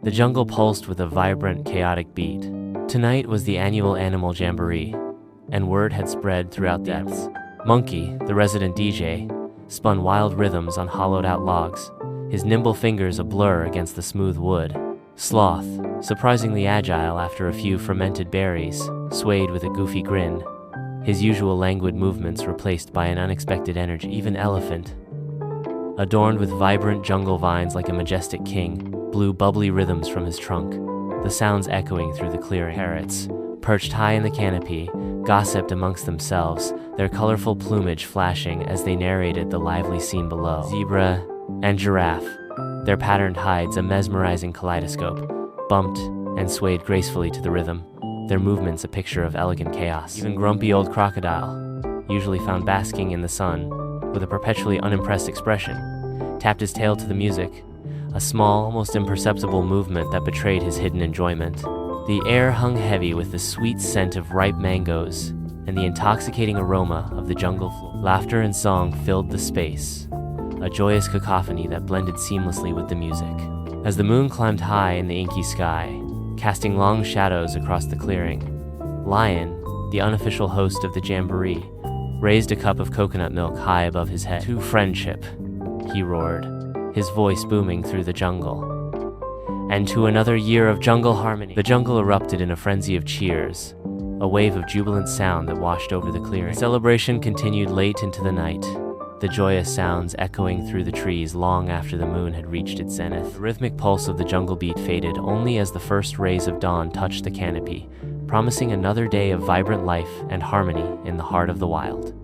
The jungle pulsed with a vibrant, chaotic beat. Tonight was the annual Animal Jamboree, and word had spread throughout the depths. Monkey, the resident DJ, spun wild rhythms on hollowed-out logs, his nimble fingers a blur against the smooth wood. Sloth, surprisingly agile after a few fermented berries, swayed with a goofy grin, his usual languid movements replaced by an unexpected energy. Even Elephant, adorned with vibrant jungle vines like a majestic king, blew bubbly rhythms from his trunk, the sounds echoing through the clearing. Parrots, perched high in the canopy, gossiped amongst themselves, their colorful plumage flashing as they narrated the lively scene below. Zebra and giraffe, their patterned hides a mesmerizing kaleidoscope, bumped and swayed gracefully to the rhythm, their movements a picture of elegant chaos. Even grumpy old crocodile, usually found basking in the sun, with a perpetually unimpressed expression, tapped his tail to the music, a small, almost imperceptible movement that betrayed his hidden enjoyment. The air hung heavy with the sweet scent of ripe mangoes and the intoxicating aroma of the jungle floor. Laughter and song filled the space, a joyous cacophony that blended seamlessly with the music. As the moon climbed high in the inky sky, casting long shadows across the clearing, Lion, the unofficial host of the Jamboree, raised a cup of coconut milk high above his head. "To friendship," he roared, his voice booming through the jungle. "And to another year of jungle harmony." The jungle erupted in a frenzy of cheers, a wave of jubilant sound that washed over the clearing. The celebration continued late into the night, the joyous sounds echoing through the trees long after the moon had reached its zenith. The rhythmic pulse of the jungle beat faded only as the first rays of dawn touched the canopy, promising another day of vibrant life and harmony in the heart of the wild.